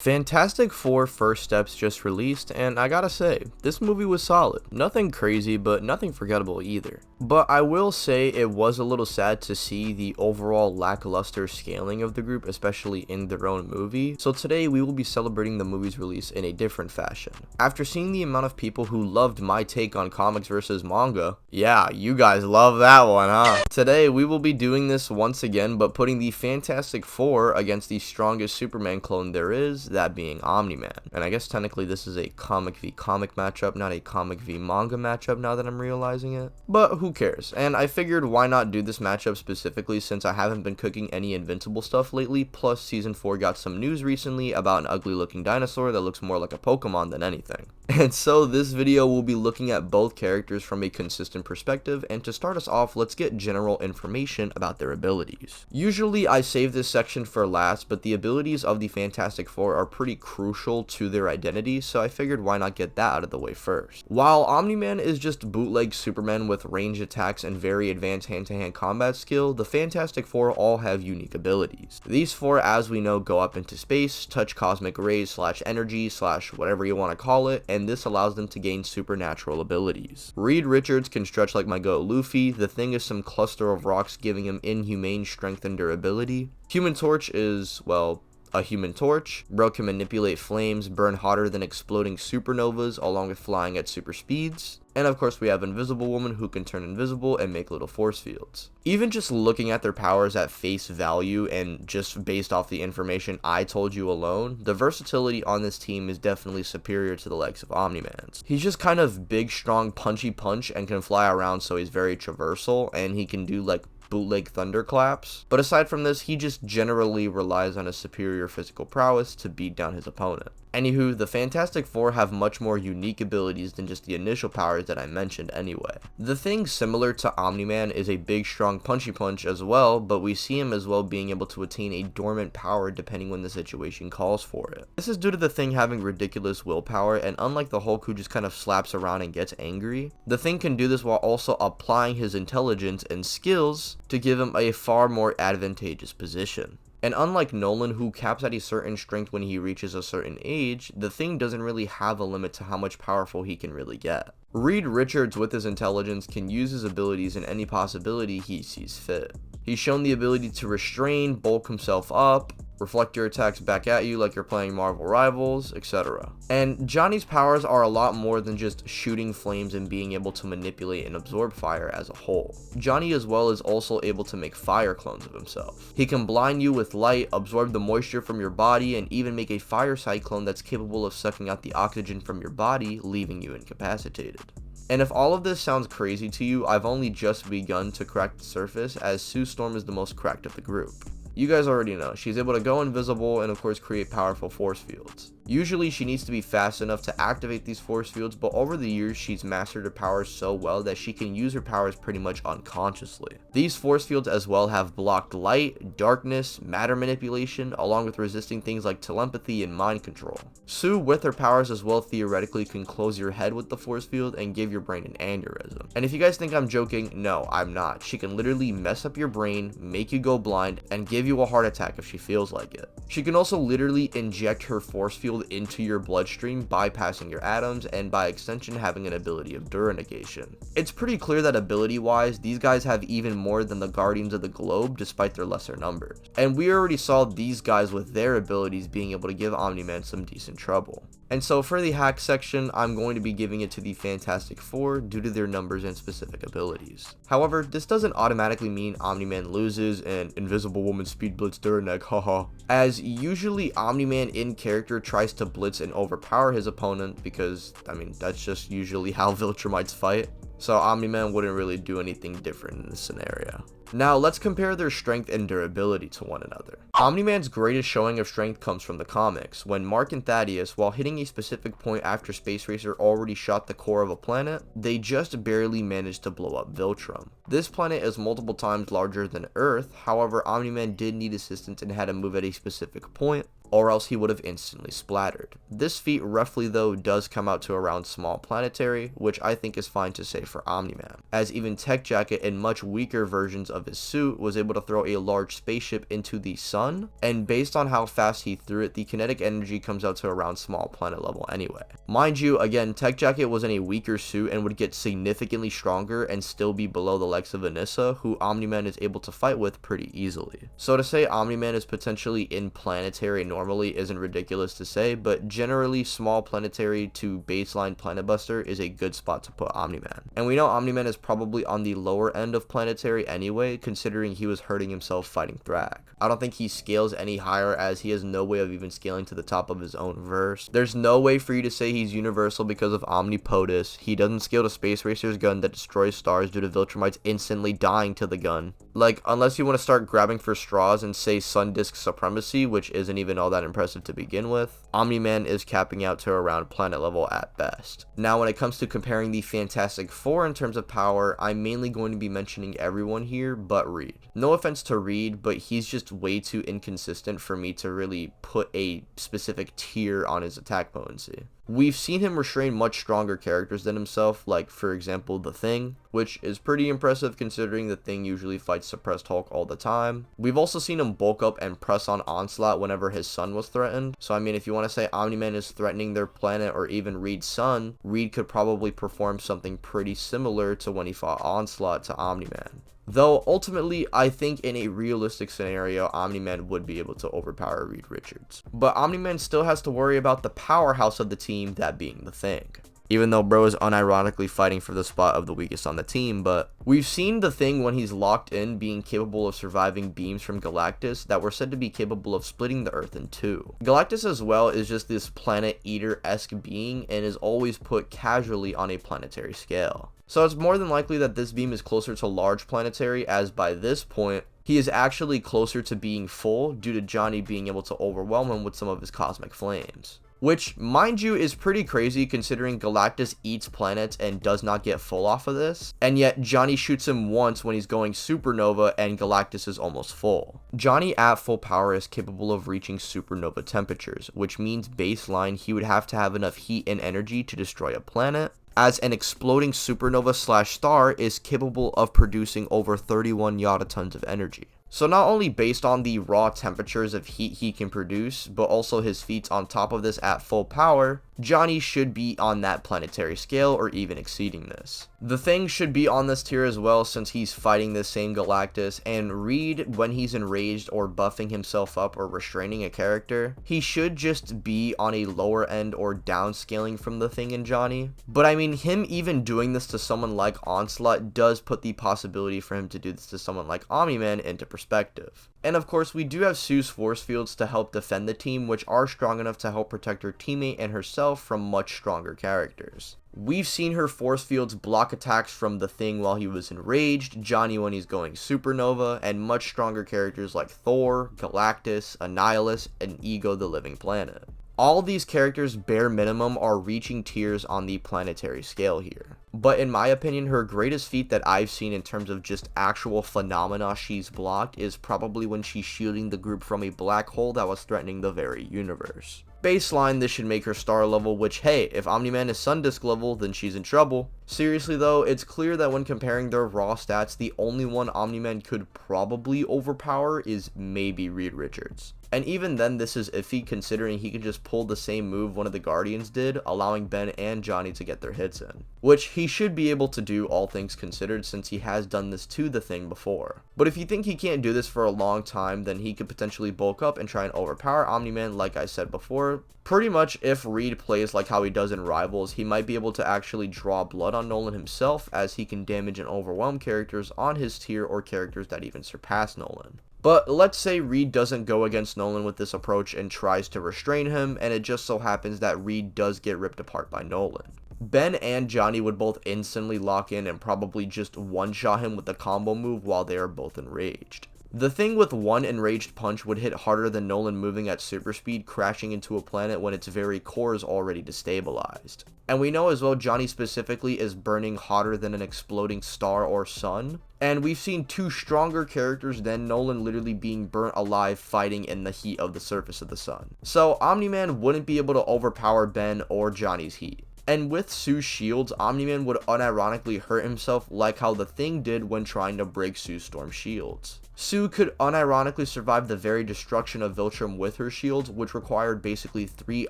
Fantastic Four First Steps just released, and I gotta say, this movie was solid. Nothing crazy, but nothing forgettable either. But I will say it was a little sad to see the overall lackluster scaling of the group, especially in their own movie. So today we will be celebrating the movie's release in a different fashion. After seeing the amount of people who loved my take on comics versus manga, yeah, you guys love that one, huh? Today we will be doing this once again, but putting the Fantastic Four against the strongest Superman clone there is, that being Omni Man. And I guess technically this is a comic v comic matchup, not a comic v manga matchup now that I'm realizing it. But who cares? And I figured why not do this matchup specifically since I haven't been cooking any invincible stuff lately, plus season 4 got some news recently about an ugly looking dinosaur that looks more like a Pokemon than anything. And so this video will be looking at both characters from a consistent perspective, and to start us off, let's get general information about their abilities. Usually I save this section for last, but the abilities of the Fantastic Four are pretty crucial to their identity, so I figured why not get that out of the way first. While Omni Man is just bootleg Superman with range attacks and very advanced hand-to-hand combat skill, the Fantastic Four all have unique abilities. These four, as we know, go up into space, touch cosmic rays / energy / whatever you want to call it, and this allows them to gain supernatural abilities. Reed Richards can stretch like my goat Luffy. The Thing is some cluster of rocks giving him inhumane strength and durability. Human Torch is, well, a human torch. Bro can manipulate flames, burn hotter than exploding supernovas, along with flying at super speeds. And of course we have Invisible Woman, who can turn invisible and make little force fields. Even just looking at their powers at face value and just based off the information I told you alone, the versatility on this team is definitely superior to the likes of Omni Man's. He's just kind of big, strong, punchy punch and can fly around, so he's very traversal, and he can do like bootleg thunderclaps. But aside from this, he just generally relies on his superior physical prowess to beat down his opponent. Anywho, the Fantastic Four have much more unique abilities than just the initial powers that I mentioned anyway. The Thing, similar to Omni Man, is a big, strong, punchy punch as well, but we see him as well being able to attain a dormant power depending when the situation calls for it. This is due to the Thing having ridiculous willpower, and unlike the Hulk who just kind of slaps around and gets angry, the Thing can do this while also applying his intelligence and skills to give him a far more advantageous position. And unlike Nolan, who caps at a certain strength when he reaches a certain age, the Thing doesn't really have a limit to how much powerful he can really get. Reed Richards, with his intelligence, can use his abilities in any possibility he sees fit. He's shown the ability to restrain, bulk himself up, reflect your attacks back at you like you're playing Marvel Rivals, etc. And Johnny's powers are a lot more than just shooting flames and being able to manipulate and absorb fire as a whole. Johnny as well is also able to make fire clones of himself. He can blind you with light, absorb the moisture from your body, and even make a fire cyclone that's capable of sucking out the oxygen from your body, leaving you incapacitated. And if all of this sounds crazy to you, I've only just begun to crack the surface, as Sue Storm is the most cracked of the group. You guys already know, she's able to go invisible and of course create powerful force fields. Usually she needs to be fast enough to activate these force fields, but over the years she's mastered her powers so well that she can use her powers pretty much unconsciously. These force fields as well have blocked light, darkness, matter manipulation, along with resisting things like telepathy and mind control. Sue, with her powers as well, theoretically can close your head with the force field and give your brain an aneurysm. And if you guys think I'm joking, no, I'm not. She can literally mess up your brain, make you go blind, and give you a heart attack if she feels like it. She can also literally inject her force field into your bloodstream, bypassing your atoms, and by extension having an ability of Dura negation. It's pretty clear that ability wise, these guys have even more than the Guardians of the Globe despite their lesser numbers. And we already saw these guys with their abilities being able to give Omni Man some decent trouble. And so for the hack section, I'm going to be giving it to the Fantastic Four due to their numbers and specific abilities. However, this doesn't automatically mean Omni Man loses and Invisible Woman speed blitz Duraneg, haha. As usually Omni Man in character tries to blitz and overpower his opponent because, I mean, that's just usually how viltrumites fight. So Omni Man wouldn't really do anything different in this scenario. Now let's compare their strength and durability to one another. Omni Man's greatest showing of strength comes from the comics, when Mark and Thaddeus, while hitting a specific point after Space Racer already shot the core of a planet, they just barely managed to blow up Viltrum. This planet is multiple times larger than Earth, however Omni Man did need assistance and had to move at a specific point, or else he would have instantly splattered. This feat roughly though does come out to around small planetary, which I think is fine to say for Omni Man, as even Tech Jacket in much weaker versions of his suit was able to throw a large spaceship into the sun, and based on how fast he threw it, the kinetic energy comes out to around small planet level anyway. Mind you, again, Tech Jacket was in a weaker suit and would get significantly stronger and still be below the likes of Anissa, who Omni Man is able to fight with pretty easily. So to say Omni Man is potentially in planetary normally isn't ridiculous to say, but generally small planetary to baseline planet buster is a good spot to put Omni Man. And we know Omni Man is probably on the lower end of planetary anyway, considering he was hurting himself fighting Thrag. I don't think he scales any higher, as he has no way of even scaling to the top of his own verse. There's no way for you to say he's universal because of Omni Potus. He doesn't scale to Space Racer's gun that destroys stars due to viltrumites instantly dying to the gun. Like, unless you want to start grabbing for straws and say Sun Disk Supremacy, which isn't even all that impressive to begin with, Omni Man is capping out to around planet level at best. Now, when it comes to comparing the Fantastic Four in terms of power, I'm mainly going to be mentioning everyone here but Reed. No offense to Reed, but he's just way too inconsistent for me to really put a specific tier on his attack potency. We've seen him restrain much stronger characters than himself, like for example The Thing, which is pretty impressive considering The Thing usually fights suppressed Hulk all the time. We've also seen him bulk up and press on Onslaught whenever his son was threatened. So I mean, if you want to say Omni Man is threatening their planet or even Reed's son, Reed could probably perform something pretty similar to when he fought Onslaught to Omni Man. Though, ultimately, I think in a realistic scenario, Omni Man would be able to overpower Reed Richards. But Omni Man still has to worry about the powerhouse of the team, that being The Thing. Even though bro is unironically fighting for the spot of the weakest on the team, but we've seen The Thing when he's locked in being capable of surviving beams from Galactus that were said to be capable of splitting the Earth in two. Galactus as well is just this planet eater-esque being and is always put casually on a planetary scale. So it's more than likely that this beam is closer to large planetary, as by this point, he is actually closer to being full due to Johnny being able to overwhelm him with some of his cosmic flames. Which, mind you, is pretty crazy considering Galactus eats planets and does not get full off of this, and yet Johnny shoots him once when he's going supernova and Galactus is almost full. Johnny at full power is capable of reaching supernova temperatures, which means baseline he would have to have enough heat and energy to destroy a planet, as an exploding supernova slash star is capable of producing over 31 yotatons of energy. So not only based on the raw temperatures of heat he can produce, but also his feats on top of this at full power, Johnny should be on that planetary scale or even exceeding this. The Thing should be on this tier as well since he's fighting the same Galactus, and Reed, when he's enraged or buffing himself up or restraining a character, he should just be on a lower end or downscaling from The Thing and Johnny. But I mean, him even doing this to someone like Onslaught does put the possibility for him to do this to someone like Omni Man into perspective. And of course, we do have Sue's force fields to help defend the team, which are strong enough to help protect her teammate and herself from much stronger characters. We've seen her force fields block attacks from The Thing while he was enraged, Johnny when he's going supernova, and much stronger characters like Thor, Galactus, Anihilus, and Ego the Living Planet. All these characters bare minimum are reaching tiers on the planetary scale here. But in my opinion, her greatest feat that I've seen in terms of just actual phenomena she's blocked is probably when she's shielding the group from a black hole that was threatening the very universe. Baseline, this should make her star level, which hey, if Omni Man is Sun Disk level, then she's in trouble. Seriously though, it's clear that when comparing their raw stats, the only one Omni Man could probably overpower is maybe Reed Richards. And even then, this is iffy considering he could just pull the same move one of the Guardians did, allowing Ben and Johnny to get their hits in. Which he should be able to do, all things considered, since he has done this to The Thing before. But if you think he can't do this for a long time, then he could potentially bulk up and try and overpower Omni Man like I said before. Pretty much if Reed plays like how he does in Rivals, he might be able to actually draw blood on Nolan himself, as he can damage and overwhelm characters on his tier or characters that even surpass Nolan. But let's say Reed doesn't go against Nolan with this approach and tries to restrain him, and it just so happens that Reed does get ripped apart by Nolan. Ben and Johnny would both instantly lock in and probably just one-shot him with the combo move while they are both enraged. The thing with one enraged punch would hit harder than Nolan moving at super speed, crashing into a planet when its very core is already destabilized. And we know as well Johnny specifically is burning hotter than an exploding star or sun. And we've seen two stronger characters than Nolan literally being burnt alive fighting in the heat of the surface of the sun. So Omni Man wouldn't be able to overpower Ben or Johnny's heat. And with Sue's shields, Omni Man would unironically hurt himself like how the Thing did when trying to break Sue Storm's shields. Sue could unironically survive the very destruction of Viltrum with her shields, which required basically 3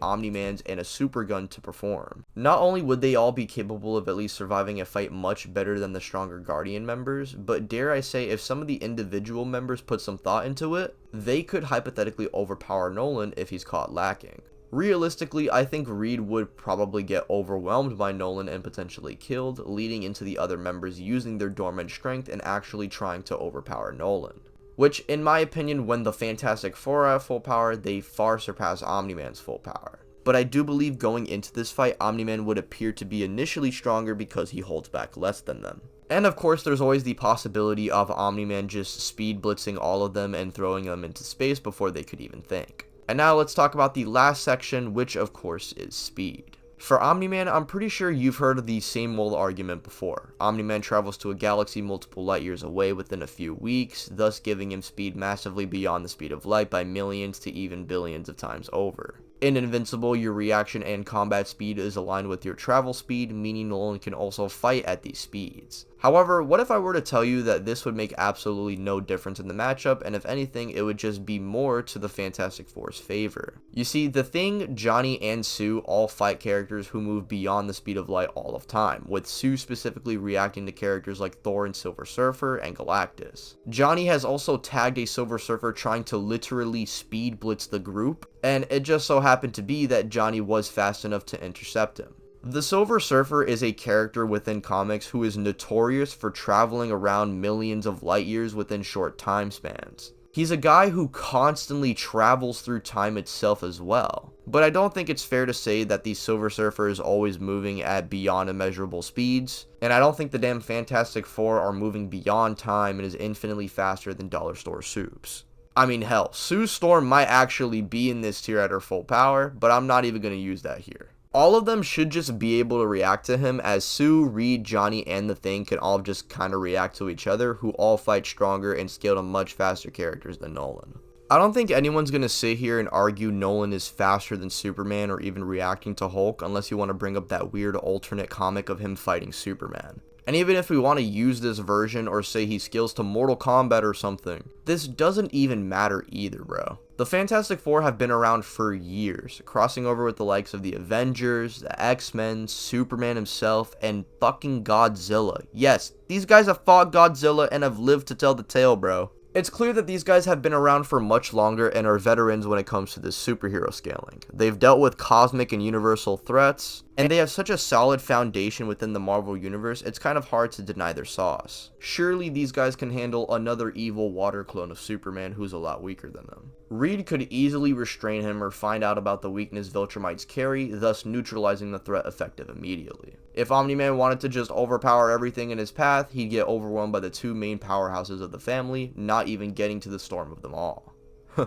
Omni Mans and a super gun to perform. Not only would they all be capable of at least surviving a fight much better than the stronger Guardian members, but dare I say, if some of the individual members put some thought into it, they could hypothetically overpower Nolan if he's caught lacking. Realistically, I think Reed would probably get overwhelmed by Nolan and potentially killed, leading into the other members using their dormant strength and actually trying to overpower Nolan. Which, in my opinion, when the Fantastic Four are at full power, they far surpass Omni Man's full power. But I do believe going into this fight, Omni Man would appear to be initially stronger because he holds back less than them. And of course, there's always the possibility of Omni Man just speed blitzing all of them and throwing them into space before they could even think. And now let's talk about the last section, which of course is speed. For Omni Man, I'm pretty sure you've heard of the same old argument before. Omni Man travels to a galaxy multiple light years away within a few weeks, thus giving him speed massively beyond the speed of light by millions to even billions of times over. In Invincible, your reaction and combat speed is aligned with your travel speed, meaning Nolan can also fight at these speeds. However, what if I were to tell you that this would make absolutely no difference in the matchup, and if anything, it would just be more to the Fantastic Four's favor? You see, the Thing, Johnny, and Sue all fight characters who move beyond the speed of light all of time, with Sue specifically reacting to characters like Thor and Silver Surfer and Galactus. Johnny has also tagged a Silver Surfer trying to literally speed blitz the group, and it just so happened to be that Johnny was fast enough to intercept him. The Silver Surfer is a character within comics who is notorious for traveling around millions of light years within short time spans. He's a guy who constantly travels through time itself as well. But I don't think it's fair to say that the Silver Surfer is always moving at beyond immeasurable speeds, and I don't think the damn Fantastic Four are moving beyond time and is infinitely faster than Dollar Store Soups. I mean, hell, Sue Storm might actually be in this tier at her full power, but I'm not even going to use that here. All of them should just be able to react to him, as Sue, Reed, Johnny, and the Thing can all just kind of react to each other, who all fight stronger and scale to much faster characters than Nolan. I don't think anyone's going to sit here and argue Nolan is faster than Superman or even reacting to Hulk unless you want to bring up that weird alternate comic of him fighting Superman. And even if we want to use this version or say he scales to Mortal Kombat or something, this doesn't even matter either, bro. The Fantastic Four have been around for years, crossing over with the likes of the Avengers, the X-Men, Superman himself, and fucking Godzilla. Yes, these guys have fought Godzilla and have lived to tell the tale, bro. It's clear that these guys have been around for much longer and are veterans when it comes to this superhero scaling. They've dealt with cosmic and universal threats, and they have such a solid foundation within the Marvel universe, it's kind of hard to deny their sauce. Surely these guys can handle another evil water clone of Superman who's a lot weaker than them. Reed could easily restrain him or find out about the weakness viltrumites carry, thus neutralizing the threat effective immediately. If Omni Man wanted to just overpower everything in his path, he'd get overwhelmed by the two main powerhouses of the family, not even getting to the storm of them all.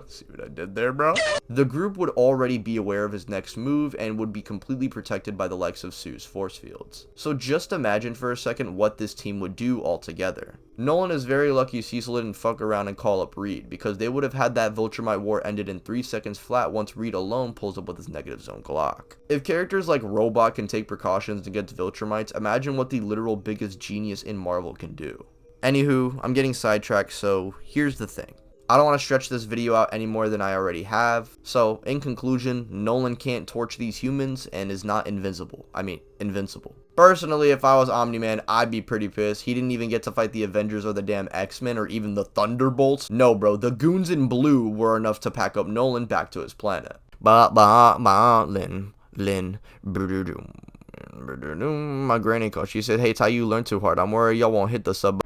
See what I did there, bro? The group would already be aware of his next move and would be completely protected by the likes of Sue's force fields. So just imagine for a second what this team would do altogether. Nolan is very lucky Cecil didn't fuck around and call up Reed, because they would have had that Viltrumite war ended in 3 seconds flat once Reed alone pulls up with his negative zone Glock. If characters like Robot can take precautions against Viltrumites, imagine what the literal biggest genius in Marvel can do. Anywho, I'm getting sidetracked, so here's the thing. I don't want to stretch this video out any more than I already have. So, in conclusion, Nolan can't torch these humans and is not invincible. Personally, if I was Omni Man, I'd be pretty pissed. He didn't even get to fight the Avengers or the damn X-Men or even the Thunderbolts. No, bro, the goons in blue were enough to pack up Nolan back to his planet. My granny called. She said, "Hey, Ty, you learned too hard. I'm worried y'all won't hit the sub."